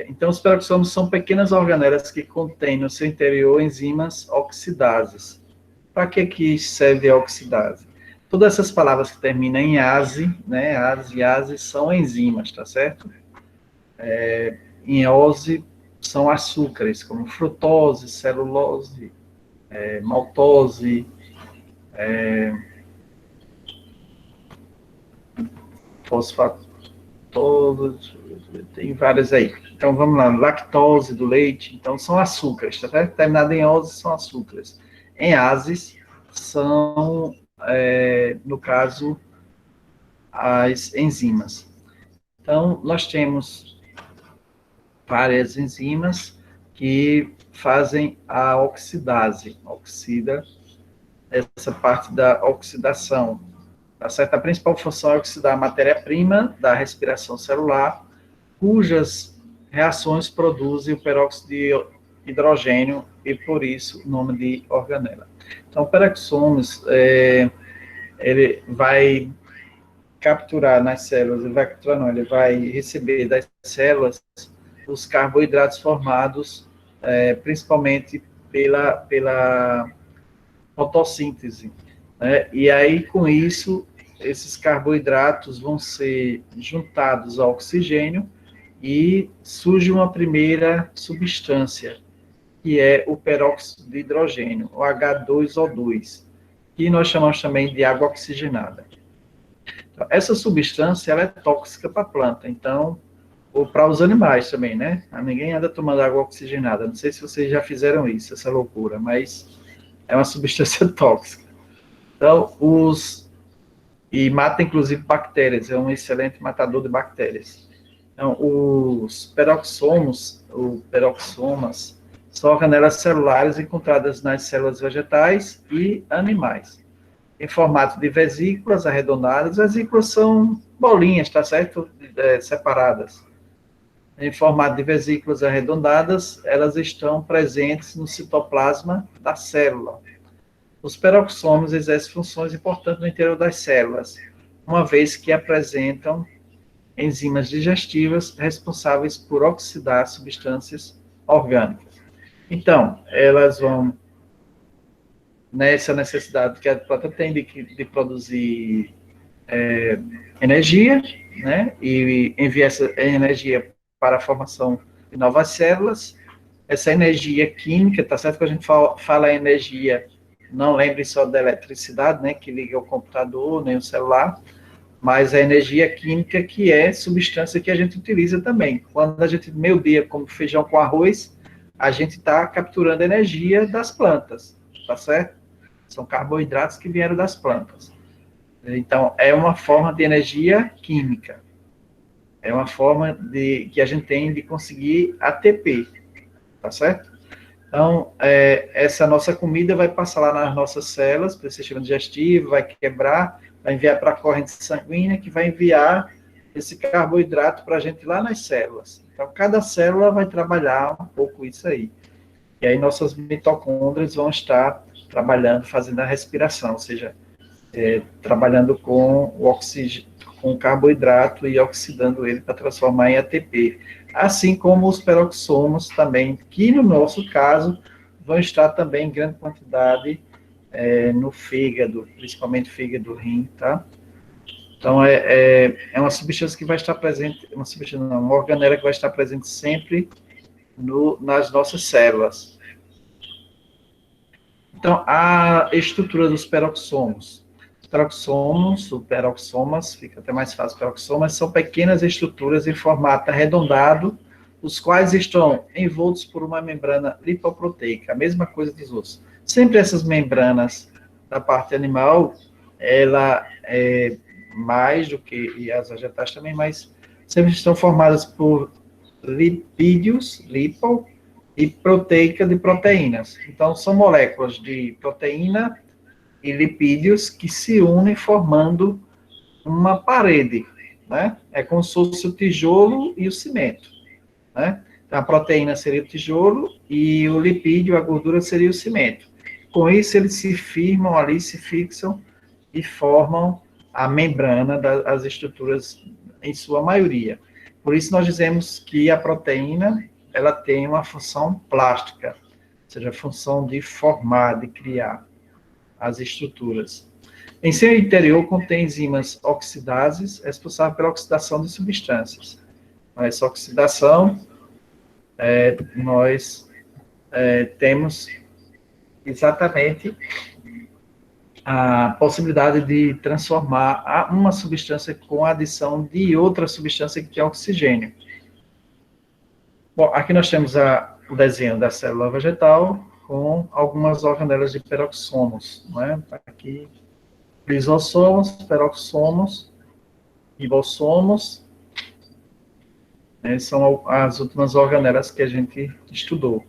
Então, os peroxomos são pequenas organelas que contêm no seu interior enzimas oxidases. Para que serve a oxidase? Todas essas palavras que terminam em ase, né, ase e ase, são enzimas, tá certo? Em ose, são açúcares, como frutose, celulose, maltose, fosfato, tem várias aí. Então, vamos lá, lactose do leite, então são açúcares, tá certo? Terminado em ose, são açúcares. Em ases, são, no caso, as enzimas. Então, nós temos várias enzimas que fazem a oxidase, oxida essa parte da oxidação, tá certo? A principal função é oxidar a matéria-prima da respiração celular, cujas reações produzem o peróxido de hidrogênio e, por isso, o nome de organela. Então, o peroxomos, ele vai capturar nas células, ele vai capturar não, ele vai receber das células os carboidratos formados, principalmente pela fotossíntese, né? E aí, com isso, esses carboidratos vão ser juntados ao oxigênio e surge uma primeira substância, que é o peróxido de hidrogênio, o H2O2, que nós chamamos também de água oxigenada. Então, essa substância ela é tóxica para a planta, então, ou para os animais também, né? Ninguém anda tomando água oxigenada. Não sei se vocês já fizeram isso, essa loucura, mas é uma substância tóxica. Então, e mata inclusive bactérias, é um excelente matador de bactérias. Então, os peroxomas, são organelas celulares encontradas nas células vegetais e animais, em formato de vesículas arredondadas. Vesículas são bolinhas, tá certo? Separadas. Em formato de vesículas arredondadas, elas estão presentes no citoplasma da célula. Os peroxomos exercem funções importantes no interior das células, uma vez que apresentam enzimas digestivas responsáveis por oxidar substâncias orgânicas. Então, elas vão, nessa necessidade que a planta tem de produzir energia, né, e enviar essa energia para a formação de novas células. Essa energia química, tá certo que a gente fala energia, não lembre só da eletricidade, né, que liga o computador, nem o celular, mas a energia química, que é substância que a gente utiliza também. Quando a gente meio-dia come feijão com arroz, a gente está capturando energia das plantas, tá certo? São carboidratos que vieram das plantas. Então, é uma forma de energia química. É uma forma que a gente tem de conseguir ATP, tá certo? Então, essa nossa comida vai passar lá nas nossas células, pelo sistema digestivo, vai quebrar, vai enviar para a corrente sanguínea, que vai enviar esse carboidrato para a gente lá nas células. Então, cada célula vai trabalhar um pouco isso aí. E aí, nossas mitocôndrias vão estar trabalhando, fazendo a respiração, ou seja, trabalhando com o oxigênio, com o carboidrato e oxidando ele para transformar em ATP. Assim como os peroxomos também, que no nosso caso, vão estar também em grande quantidade no fígado, principalmente fígado, rim, tá? Então, é uma substância que vai estar presente, uma organela que vai estar presente sempre nas nossas células. Então, a estrutura dos peroxomos. Peroxomas, fica até mais fácil, peroxomas são pequenas estruturas em formato arredondado, os quais estão envoltos por uma membrana lipoproteica, a mesma coisa dos outros. Sempre essas membranas da parte animal, ela é mais do que, e as vegetais também, mas sempre estão formadas por lipídios, lipo, e proteica de proteínas. Então, são moléculas de proteína e lipídios que se unem formando uma parede, né? É como se fosse o tijolo e o cimento, né? Então, a proteína seria o tijolo e o lipídio, a gordura, seria o cimento. Com isso, eles se firmam ali, se fixam e formam a membrana das estruturas, em sua maioria. Por isso, nós dizemos que a proteína, ela tem uma função plástica, ou seja, a função de formar, de criar as estruturas. Em seu interior contém enzimas oxidases responsáveis pela oxidação de substâncias. Essa oxidação, nós temos exatamente a possibilidade de transformar uma substância com a adição de outra substância que tem oxigênio. Bom, aqui nós temos o desenho da célula vegetal com algumas organelas de peroxomos, né? Aqui, lisossomos, peroxomos, ribossomos, são as últimas organelas que a gente estudou.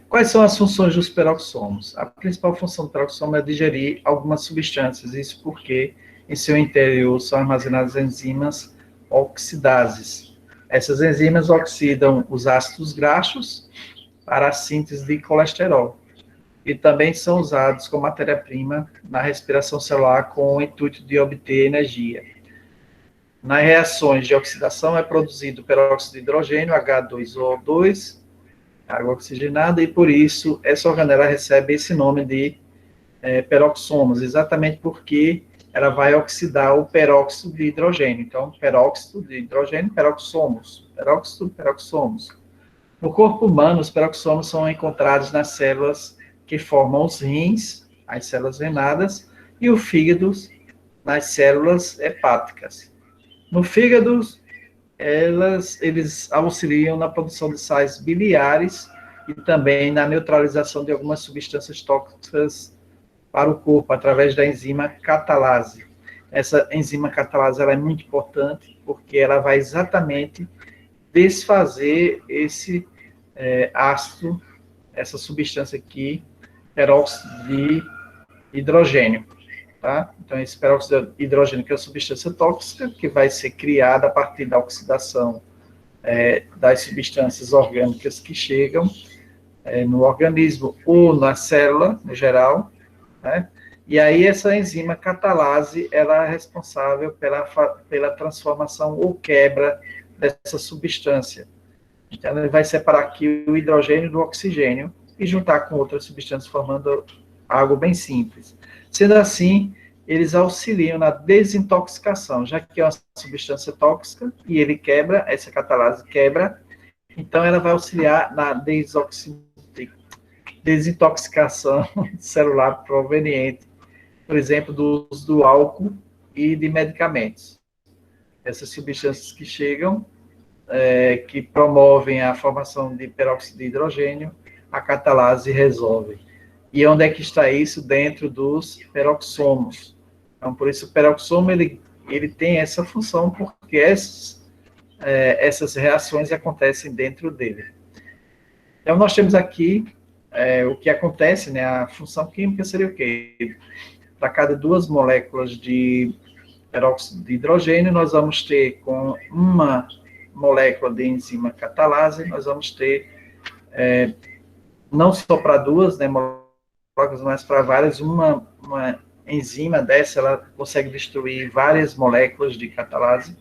Quais são as funções dos peroxomos? A principal função do peroxomo é digerir algumas substâncias, isso porque em seu interior são armazenadas enzimas oxidases. Essas enzimas oxidam os ácidos graxos para a síntese de colesterol e também são usados como matéria-prima na respiração celular com o intuito de obter energia. Nas reações de oxidação é produzido peróxido de hidrogênio, H2O2, água oxigenada, e por isso essa organela recebe esse nome de peroxomos, exatamente porque ela vai oxidar o peróxido de hidrogênio. Então, peróxido de hidrogênio, peroxomos. Peróxido, peroxomos. No corpo humano, os peroxomos são encontrados nas células que formam os rins, as células renadas, e o fígado nas células hepáticas. No fígado, eles auxiliam na produção de sais biliares e também na neutralização de algumas substâncias tóxicas para o corpo, através da enzima catalase. Essa enzima catalase ela é muito importante, porque ela vai exatamente desfazer esse ácido, essa substância aqui, peróxido de hidrogênio. Tá? Então, esse peróxido de hidrogênio, que é uma substância tóxica, que vai ser criada a partir da oxidação das substâncias orgânicas que chegam no organismo ou na célula, no geral, né? E aí essa enzima catalase, ela é responsável pela transformação ou quebra dessa substância. Então, ela vai separar aqui o hidrogênio do oxigênio e juntar com outras substâncias, formando algo bem simples. Sendo assim, eles auxiliam na desintoxicação, já que é uma substância tóxica e ele quebra, essa catalase quebra, então ela vai auxiliar na desintoxicação celular proveniente, por exemplo, do uso do álcool e de medicamentos. Essas substâncias que chegam, que promovem a formação de peróxido de hidrogênio, a catalase resolve. E onde é que está isso? Dentro dos peroxomos. Então, por isso, o peroxomo, ele tem essa função, porque essas reações acontecem dentro dele. Então, nós temos aqui o que acontece, né? A função química seria o quê? Para cada 2 moléculas de peróxido de hidrogênio, nós vamos ter, com uma molécula de enzima catalase, nós vamos ter, não só para 2, né, moléculas, mas para várias, uma enzima dessa, ela consegue destruir várias moléculas de catalase,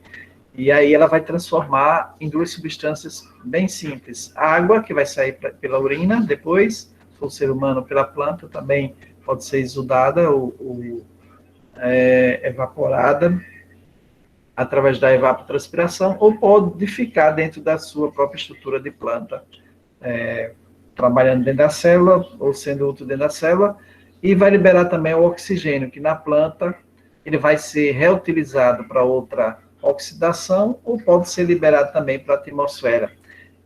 e aí ela vai transformar em 2 substâncias bem simples. A água, que vai sair pela urina, depois, se for o ser humano, pela planta, também pode ser exudada ou evaporada através da evapotranspiração, ou pode ficar dentro da sua própria estrutura de planta, trabalhando dentro da célula, ou sendo útil dentro da célula, e vai liberar também o oxigênio, que na planta ele vai ser reutilizado para outra oxidação, ou pode ser liberado também para a atmosfera.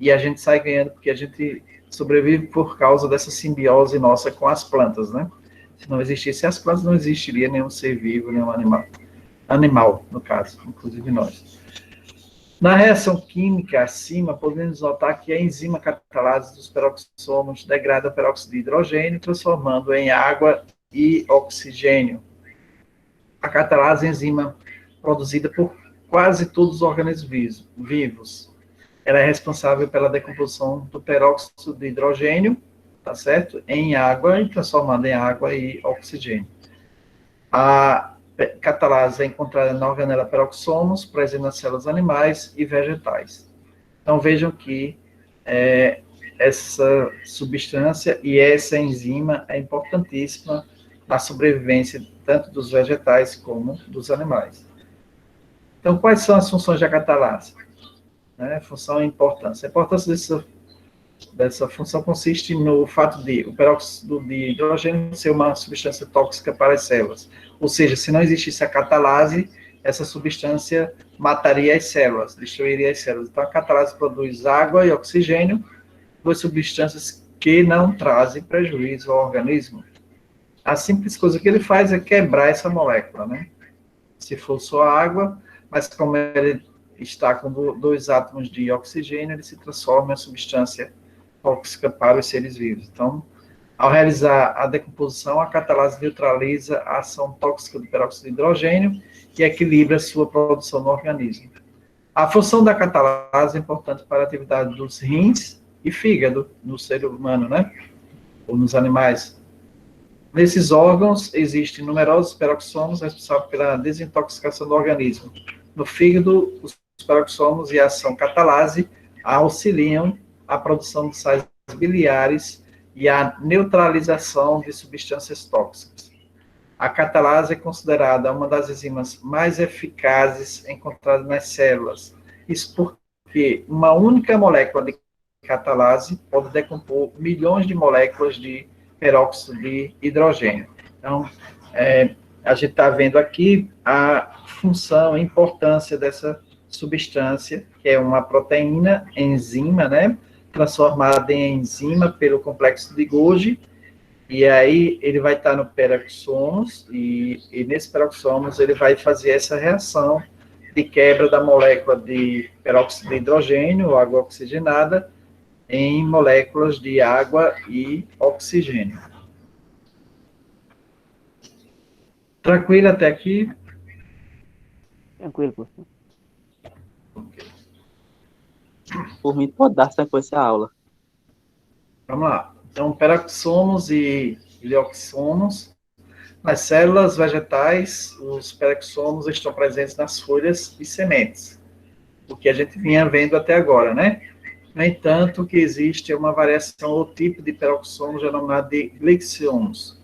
E a gente sai ganhando, porque a gente sobrevive por causa dessa simbiose nossa com as plantas, né? Se não existissem as plantas, não existiria nenhum ser vivo, nenhum animal, no caso, inclusive nós. Na reação química acima, podemos notar que a enzima catalase dos peroxomos degrada o peróxido de hidrogênio, transformando em água e oxigênio. A catalase é enzima produzida por quase todos os organismos vivos. Ela é responsável pela decomposição do peróxido de hidrogênio, tá certo? Em água, e transformando em água e oxigênio. A catalase é encontrada na organela peroxomos, presente nas células animais e vegetais. Então, vejam que essa substância e essa enzima é importantíssima na sobrevivência tanto dos vegetais como dos animais. Então, quais são as funções da catalase? Função e importância. A importância dessa função consiste no fato de o peróxido de hidrogênio ser uma substância tóxica para as células. Ou seja, se não existisse a catalase, essa substância mataria as células, destruiria as células. Então, a catalase produz água e oxigênio, 2 substâncias que não trazem prejuízo ao organismo. A simples coisa que ele faz é quebrar essa molécula, né? Se for só água, mas como ele está com 2 átomos de oxigênio, ele se transforma em substância tóxica para os seres vivos. Então, ao realizar a decomposição, a catalase neutraliza a ação tóxica do peróxido de hidrogênio e equilibra a sua produção no organismo. A função da catalase é importante para a atividade dos rins e fígado no ser humano, né? Ou nos animais. Nesses órgãos, existem numerosos peroxomos responsáveis pela desintoxicação do organismo. No fígado, os peroxomos e a ação catalase auxiliam a produção de sais biliares e a neutralização de substâncias tóxicas. A catalase é considerada uma das enzimas mais eficazes encontradas nas células. Isso porque uma única molécula de catalase pode decompor milhões de moléculas de peróxido de hidrogênio. Então, a gente está vendo aqui a função, a importância dessa substância, que é uma proteína, enzima, né, transformada em enzima pelo complexo de Golgi, e aí ele vai estar no peroxomos, e nesse peroxomos ele vai fazer essa reação de quebra da molécula de peróxido de hidrogênio, água oxigenada, em moléculas de água e oxigênio. Tranquilo até aqui? Tranquilo, professor. Por mim, pode dar sequência à aula. Vamos lá. Então, peroxomos e glioxomos. Nas células vegetais, os peroxomos estão presentes nas folhas e sementes, o que a gente vinha vendo até agora, né? No entanto, que existe uma variação ou tipo de peroxomos denominado de glixomos.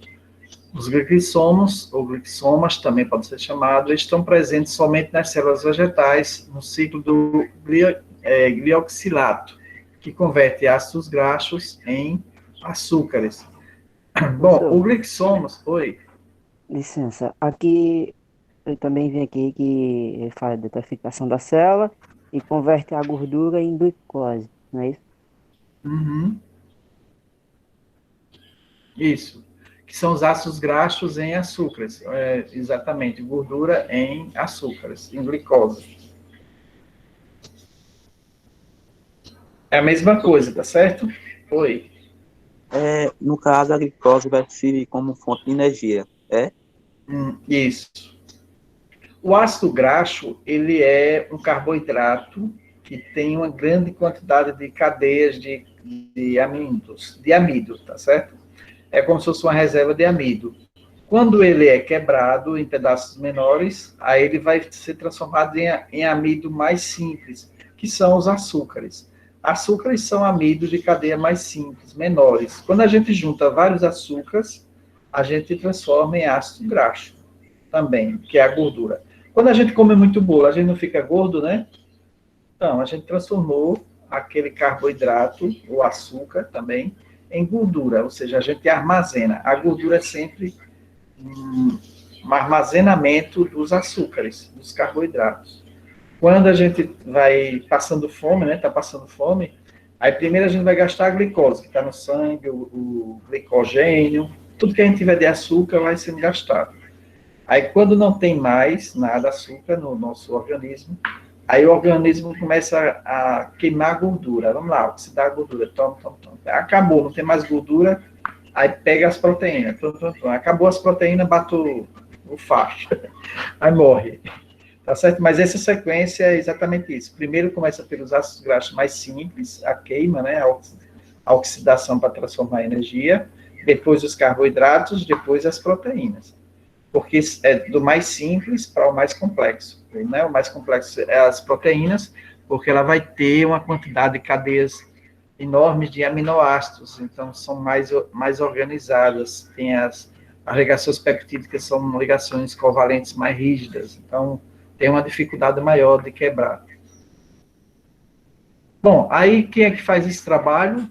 Os glixomos, ou glixomas, também pode ser chamado, estão presentes somente nas células vegetais, no ciclo do glioxilato, que converte ácidos graxos em açúcares. Bom, o glixomos, oi. Licença, aqui eu também vi aqui que ele fala da detoxificação da célula e converte a gordura em glicose, não é isso? Uhum. Isso, que são os ácidos graxos em açúcares, exatamente, gordura em açúcares, em glicose. É a mesma coisa, tá certo? Oi. No caso, a glicose vai servir como fonte de energia, Isso. O ácido graxo, ele é um carboidrato que tem uma grande quantidade de cadeias de amido, tá certo? É como se fosse uma reserva de amido. Quando ele é quebrado em pedaços menores, aí ele vai ser transformado em amido mais simples, que são os açúcares. Açúcares são amidos de cadeia mais simples, menores. Quando a gente junta vários açúcares, a gente transforma em ácido graxo também, que é a gordura. Quando a gente come muito bolo, a gente não fica gordo, né? Então, a gente transformou aquele carboidrato, o açúcar também, em gordura, ou seja, a gente armazena. A gordura é sempre um armazenamento dos açúcares, dos carboidratos. Quando a gente vai passando fome, né? Está passando fome, aí primeiro a gente vai gastar a glicose, que está no sangue, o glicogênio, tudo que a gente tiver de açúcar vai sendo gastado. Aí quando não tem mais nada açúcar no nosso organismo, aí o organismo começa a queimar a gordura. Vamos lá, oxidar a gordura. Toma. Acabou, não tem mais gordura, aí pega as proteínas. Acabou as proteínas, bate o facho. Aí morre. Tá certo? Mas essa sequência é exatamente isso. Primeiro começa pelos ácidos graxos mais simples, a queima, né? A oxidação para transformar em energia. Depois os carboidratos, depois as proteínas. Porque é do mais simples para o mais complexo. Né? O mais complexo é as proteínas, porque ela vai ter uma quantidade de cadeias enormes de aminoácidos, então são mais organizadas, tem as ligações peptídicas, são ligações covalentes mais rígidas, então tem uma dificuldade maior de quebrar. Bom, aí quem é que faz esse trabalho?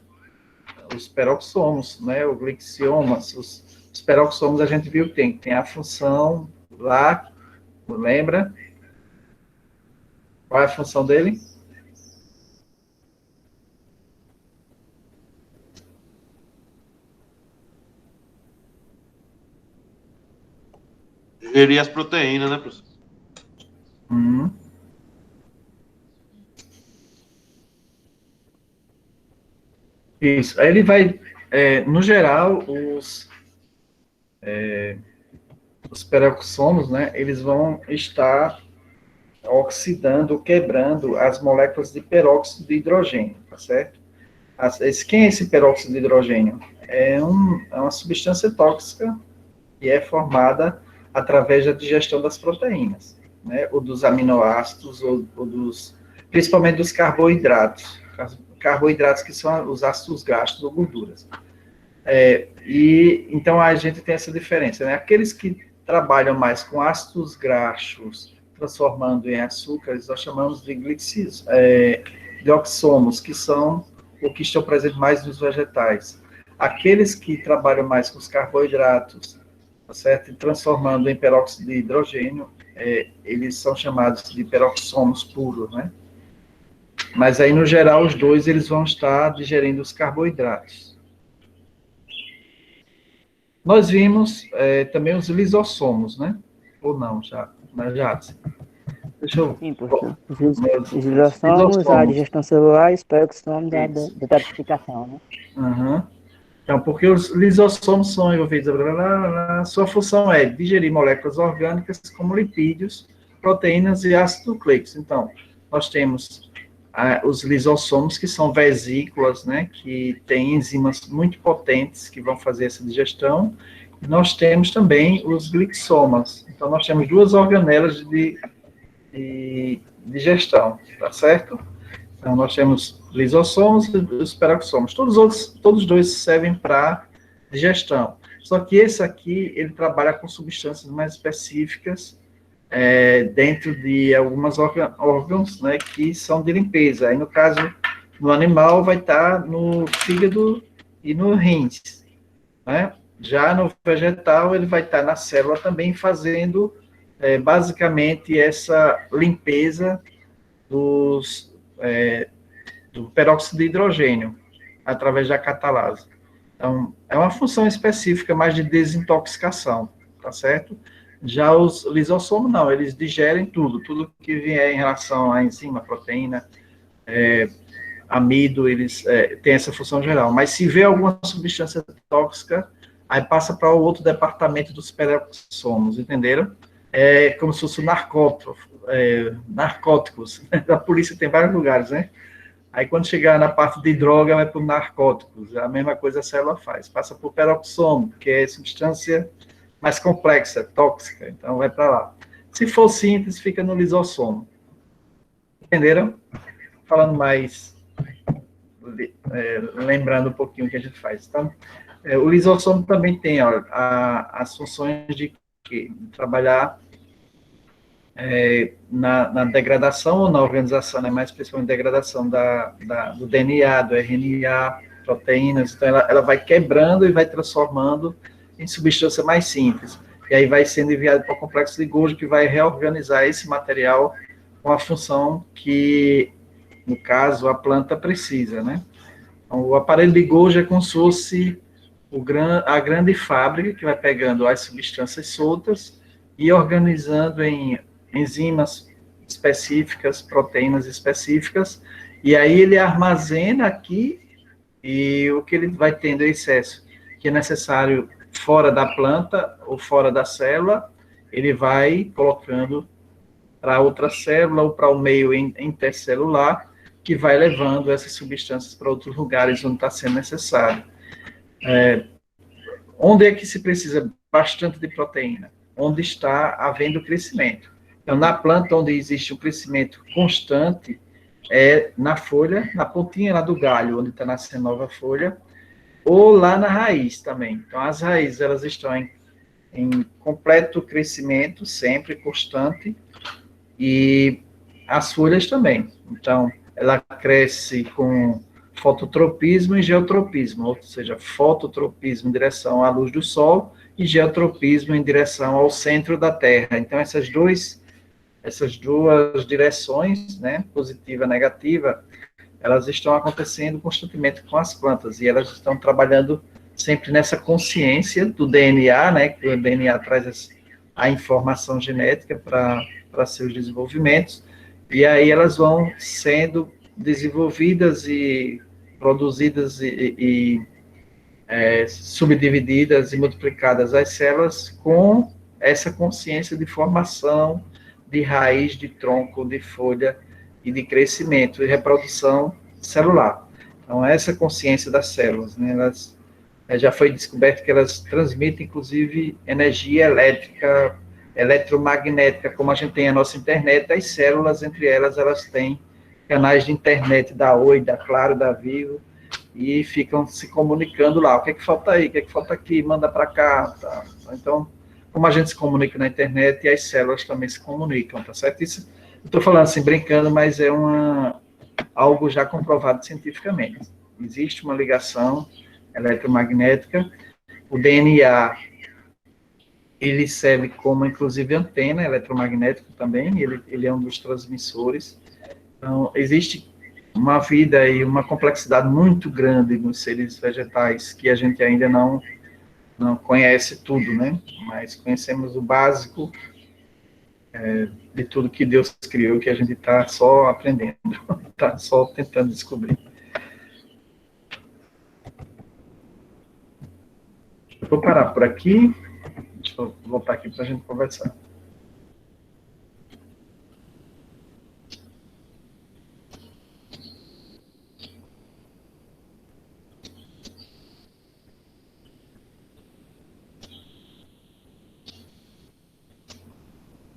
Os peroxomos, né? Os glixiomas, os peroxomos a gente viu que tem a função lá, lembra? Qual é a função dele? Gerir as proteínas, né, professor? Isso. Aí ele vai, no geral, os peroxomos, né, eles vão estar oxidando, quebrando as moléculas de peróxido de hidrogênio, tá certo? Quem é esse peróxido de hidrogênio? É uma substância tóxica que é formada através da digestão das proteínas, né, ou dos aminoácidos, ou principalmente dos carboidratos. carboidratos que são os ácidos graxos ou gorduras. Então a gente tem essa diferença, né? Aqueles que trabalham mais com ácidos graxos, transformando em açúcares, nós chamamos de glixossomos, que são o que estão presentes mais nos vegetais. Aqueles que trabalham mais com os carboidratos, tá certo? Transformando em peróxido de hidrogênio, eles são chamados de peroxomos puros, né? Mas aí, no geral, os dois eles vão estar digerindo os carboidratos. Nós vimos também os lisossomos, né? Ou não, já. Deixa eu... Sim, professor. Os lisossomos, a digestão celular e os peroxissomos, a detoxificação, né? Uhum. Então, porque os lisossomos são envolvidos, sua função é digerir moléculas orgânicas como lipídios, proteínas e ácidos nucleicos. Então, nós temos os lisossomos, que são vesículas, né, que têm enzimas muito potentes que vão fazer essa digestão. Nós temos também os glixomas. Então, nós temos duas organelas de digestão, tá certo? Então, nós temos lisossomos e os peroxomos. Todos os dois servem para digestão. Só que esse aqui, ele trabalha com substâncias mais específicas dentro de alguns órgãos, né, que são de limpeza. Aí, no caso, no animal, vai estar no fígado e no rins, né? Já no vegetal, ele vai estar na célula também fazendo, basicamente, essa limpeza do peróxido de hidrogênio, através da catalase. Então, é uma função específica mais de desintoxicação, tá certo? Já os lisossomos, não, eles digerem tudo que vier em relação à enzima, proteína, amido, eles têm essa função geral. Mas se vê alguma substância tóxica, aí passa para o outro departamento dos peroxomos, entenderam? É como se fosse narcóticos. A polícia tem vários lugares, né? Aí quando chegar na parte de droga, vai para os narcóticos. A mesma coisa a célula faz. Passa por peroxomo, que é substância mais complexa, tóxica, então vai para lá. Se for síntese, fica no lisossomo. Entenderam? Falando mais, lembrando um pouquinho o que a gente faz. Então, o lisossomo também tem as funções de trabalhar na degradação ou na organização, né, mais principalmente degradação do DNA, do RNA, proteínas. Então, ela vai quebrando e vai transformando em substância mais simples. E aí vai sendo enviado para o complexo de Golgi, que vai reorganizar esse material com a função que, no caso, a planta precisa, né? Então, o aparelho de Golgi é como se fosse a grande fábrica que vai pegando as substâncias soltas e organizando em enzimas específicas, proteínas específicas, e aí ele armazena aqui, e o que ele vai tendo é excesso, que é necessário fora da planta ou fora da célula, ele vai colocando para outra célula ou para o meio intercelular, que vai levando essas substâncias para outros lugares onde está sendo necessário. Onde é que se precisa bastante de proteína? Onde está havendo crescimento. Então, na planta onde existe um crescimento constante, é na folha, na pontinha lá do galho, onde está nascendo nova folha, ou lá na raiz também. Então, as raízes, elas estão em completo crescimento, sempre constante, e as folhas também. Então, ela cresce com fototropismo e geotropismo, ou seja, fototropismo em direção à luz do sol e geotropismo em direção ao centro da Terra. Então, essas duas direções, né, positiva e negativa, elas estão acontecendo constantemente com as plantas, e elas estão trabalhando sempre nessa consciência do DNA, né, que o DNA traz a informação genética para seus desenvolvimentos, e aí elas vão sendo desenvolvidas e produzidas e subdivididas e multiplicadas as células com essa consciência de formação, de raiz, de tronco, de folha e de crescimento e reprodução celular. Então, essa consciência das células, né, elas, já foi descoberto que elas transmitem, inclusive, energia elétrica, eletromagnética, como a gente tem a nossa internet, as células, entre elas têm canais de internet da Oi, da Claro, da Vivo, e ficam se comunicando lá. O que é que falta aí? O que é que falta aqui? Manda para cá. Tá. Então, como a gente se comunica na internet, e as células também se comunicam, tá certo? Isso, eu estou falando assim, brincando, mas é algo já comprovado cientificamente. Existe uma ligação eletromagnética, o DNA, ele serve como, inclusive, antena eletromagnética também, ele é um dos transmissores. Então, existe uma vida e uma complexidade muito grande nos seres vegetais, que a gente ainda não conhece tudo, né? Mas conhecemos o básico de tudo que Deus criou, que a gente está só aprendendo, está só tentando descobrir. Vou parar por aqui. Deixa eu voltar aqui para a gente conversar.